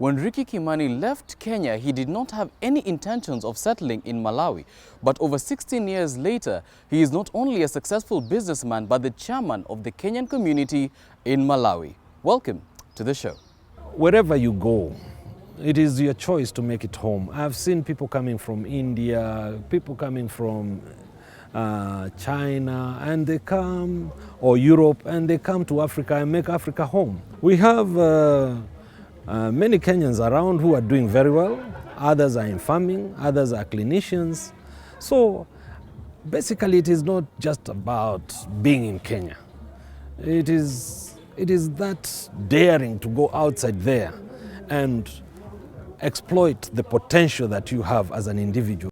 When Rikki Kimani left Kenya, he did not have any intentions of settling in Malawi. But over 16 years later, he is not only a successful businessman, but the chairman of the Kenyan community in Malawi. Welcome to the show. Wherever you go, it is your choice to make it home. I've seen people coming from India, people coming from China, and they come, or Europe, and they come to Africa and make Africa home. We have many Kenyans around who are doing very well. Others are in farming, others are clinicians. So basically it is not just about being in Kenya. It is that daring to go outside there and exploit the potential that you have as an individual.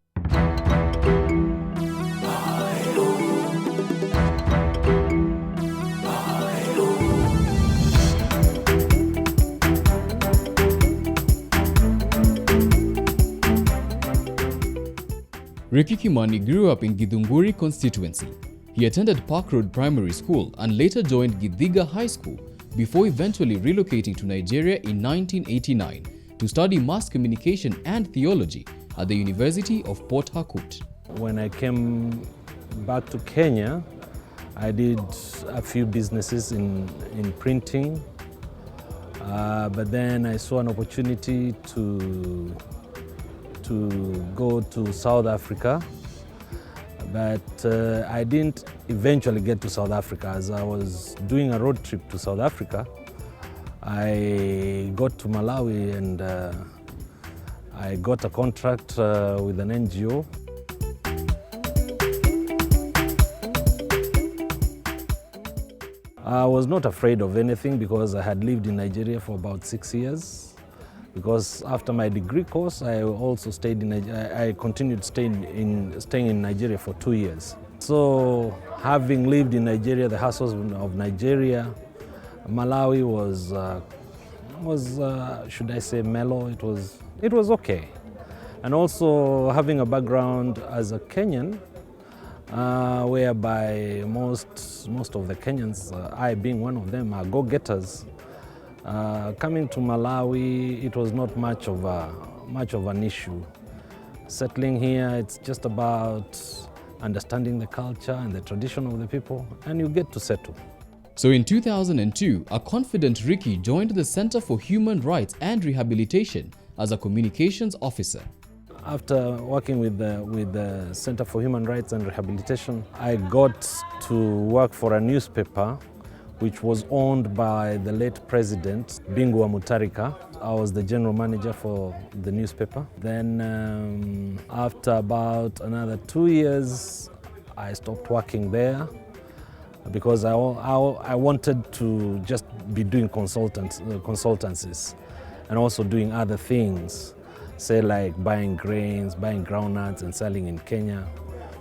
Rikki Kimani grew up in Githunguri constituency. He attended Park Road Primary School and later joined Githiga High School before eventually relocating to Nigeria in 1989 to study mass communication and theology at the University of Port Harcourt. When I came back to Kenya, I did a few businesses in printing, but then I saw an opportunity to go to South Africa, but I didn't eventually get to South Africa. As I was doing a road trip to South Africa, I got to Malawi and I got a contract with an NGO. I was not afraid of anything because I had lived in Nigeria for about 6 years. Because after my degree course, I also stayed in. I continued staying in Nigeria for 2 years. So, having lived in Nigeria, the hustles of Nigeria, Malawi was should I say mellow? It was okay, and also having a background as a Kenyan, whereby most of the Kenyans, I being one of them, are go-getters. Coming to Malawi, it was not much of an issue. Settling here, it's just about understanding the culture and the tradition of the people, and you get to settle. So in 2002, a confident Rikki joined the Center for Human Rights and Rehabilitation as a communications officer. After working with the Center for Human Rights and Rehabilitation, I got to work for a newspaper which was owned by the late president, Bingwa Mutarika. I was the general manager for the newspaper. Then after about another 2 years, I stopped working there because I wanted to just be doing consultancies and also doing other things, say like buying grains, buying groundnuts and selling in Kenya,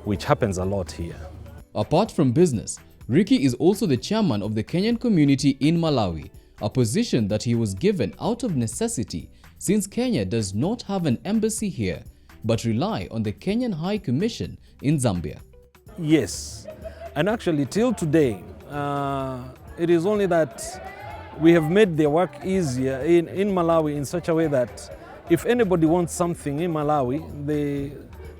which happens a lot here. Apart from business, Rikki is also the chairman of the Kenyan community in Malawi, a position that he was given out of necessity since Kenya does not have an embassy here, but rely on the Kenyan High Commission in Zambia. Yes, and actually till today, it is only that we have made their work easier in Malawi in such a way that if anybody wants something in Malawi,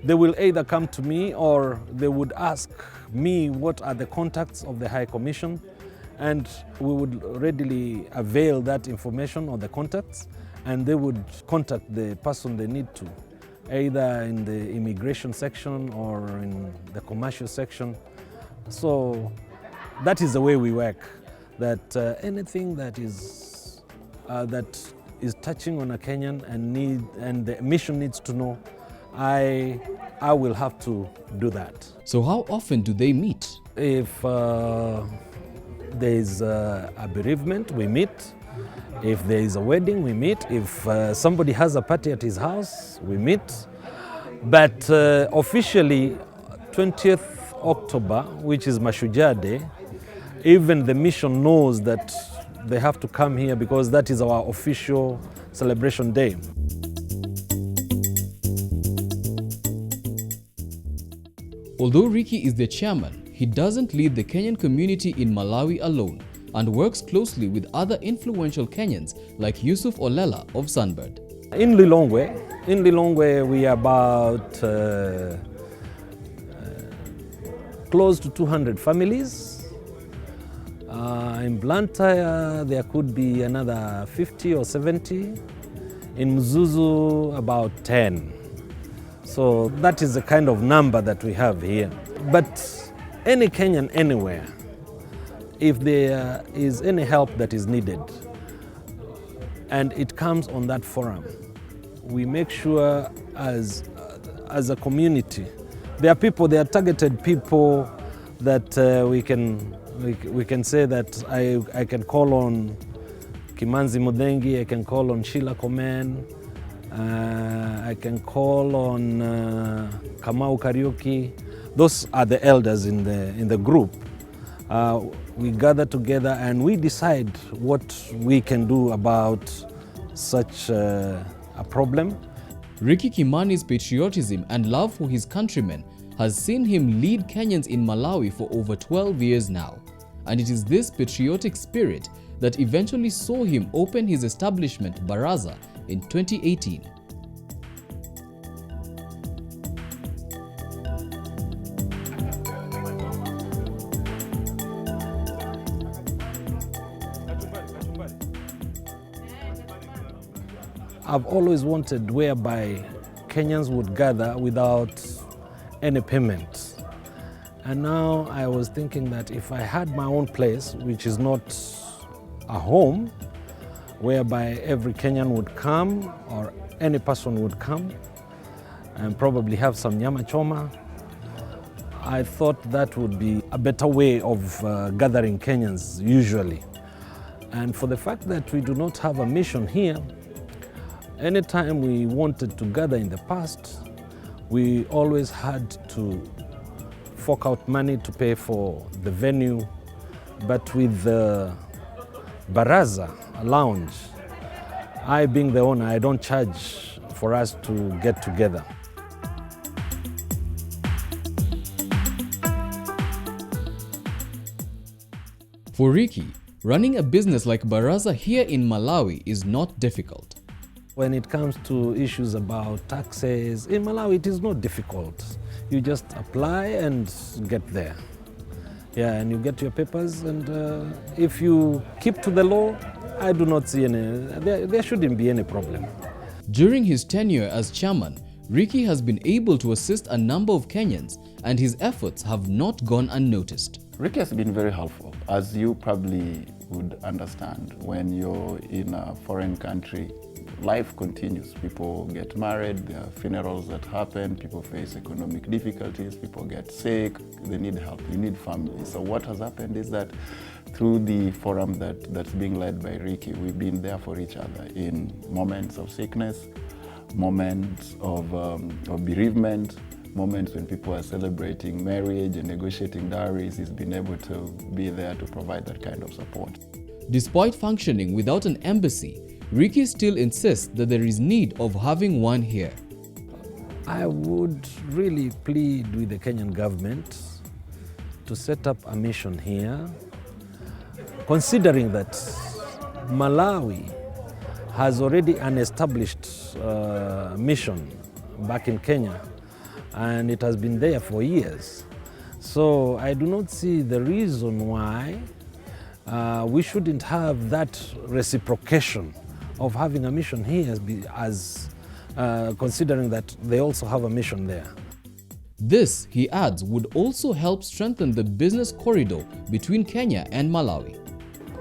they will either come to me or they would ask me what are the contacts of the High Commission, and we would readily avail that information or the contacts, and they would contact the person they need to, either in the immigration section or in the commercial section. So that is the way we work, that anything that is touching on a Kenyan and the mission needs to know, I will have to do that. So how often do they meet? If there is a bereavement, we meet. If there is a wedding, we meet. If somebody has a party at his house, we meet. But officially, 20th October, which is Mashujaa Day, even the mission knows that they have to come here because that is our official celebration day. Although Rikki is the chairman, he doesn't lead the Kenyan community in Malawi alone, and works closely with other influential Kenyans like Yusuf Olela of Sunbird. In Lilongwe we are about close to 200 families. In Blantyre there could be another 50 or 70. In Mzuzu about 10. So that is the kind of number that we have here. But any Kenyan anywhere, if there is any help that is needed and it comes on that forum, we make sure as a community, there are targeted people that we can say that I can call on Kimanzi Mudengi, I can call on Sheila Komen, I can call on Kamau Kariuki. Those are the elders in the group. We gather together and we decide what we can do about such a problem. Rikki Kimani's patriotism and love for his countrymen has seen him lead Kenyans in Malawi for over 12 years now. And it is this patriotic spirit that eventually saw him open his establishment Baraza in 2018. I've always wanted whereby Kenyans would gather without any payment. And now I was thinking that if I had my own place, which is not a home, whereby every Kenyan would come or any person would come and probably have some nyama choma, I thought that would be a better way of gathering Kenyans usually. And for the fact that we do not have a mission here, anytime we wanted to gather in the past, we always had to fork out money to pay for the venue. But with the Baraza, a lounge, I being the owner, I don't charge for us to get together. For Rikki, running a business like Baraza here in Malawi is not difficult. When it comes to issues about taxes, in Malawi it is not difficult. You just apply and get there. Yeah, and you get your papers, and if you keep to the law, I do not see there shouldn't be any problem. During his tenure as chairman, Rikki has been able to assist a number of Kenyans, and his efforts have not gone unnoticed. Rikki has been very helpful. As you probably would understand, when you're in a foreign country, life continues. People get married, there are funerals that happen, people face economic difficulties, people get sick, they need help, you need family. So what has happened is that through the forum that's being led by Rikki, we've been there for each other in moments of sickness, moments of bereavement, moments when people are celebrating marriage and negotiating dowries. He's been able to be there to provide that kind of support. Despite functioning without an embassy, Rikki still insists that there is need of having one here. I would really plead with the Kenyan government to set up a mission here, considering that Malawi has already an established mission back in Kenya, and it has been there for years. So I do not see the reason why we shouldn't have that reciprocation of having a mission here, as considering that they also have a mission there. This, he adds, would also help strengthen the business corridor between Kenya and Malawi.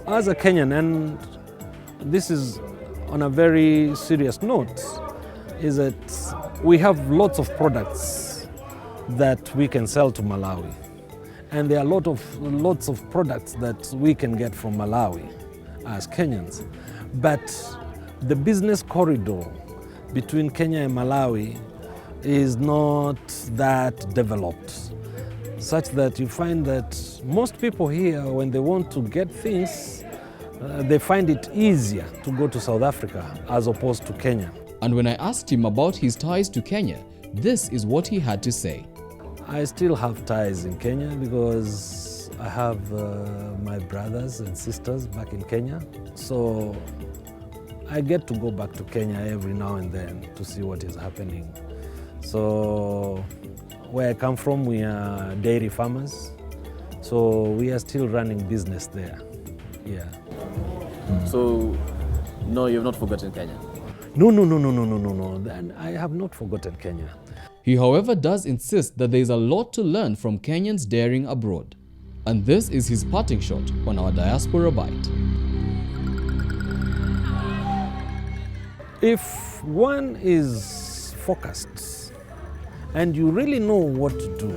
As a Kenyan, and this is on a very serious note, is that we have lots of products that we can sell to Malawi. And there are lots of products that we can get from Malawi as Kenyans. But the business corridor between Kenya and Malawi is not that developed, such that you find that most people here, when they want to get things, they find it easier to go to South Africa as opposed to Kenya. And when I asked him about his ties to Kenya, this is what he had to say. I still have ties in Kenya because I have my brothers and sisters back in Kenya, so I get to go back to Kenya every now and then to see what is happening. So where I come from, we are dairy farmers, so we are still running business there. Yeah. So, no, you've not forgotten Kenya? No. Then I have not forgotten Kenya. He, however, does insist that there is a lot to learn from Kenyans daring abroad. And this is his parting shot on our Diaspora Bite. If one is focused and you really know what to do,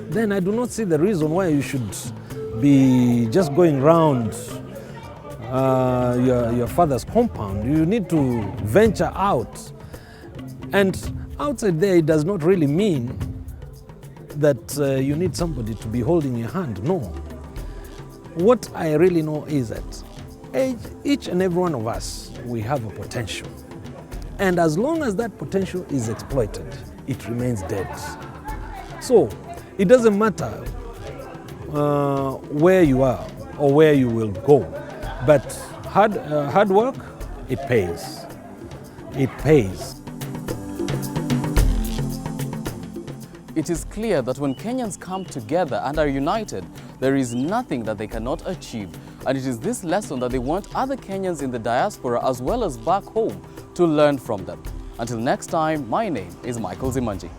then I do not see the reason why you should be just going around your father's compound. You need to venture out. And outside there, it does not really mean that you need somebody to be holding your hand. No. What I really know is that each and every one of us, we have a potential. And as long as that potential is exploited, it remains dead. So it doesn't matter where you are or where you will go, but hard work, it pays. It pays. It is clear that when Kenyans come together and are united, there is nothing that they cannot achieve. And it is this lesson that they want other Kenyans in the diaspora as well as back home to learn from them. Until next time, my name is Michael Zimanji.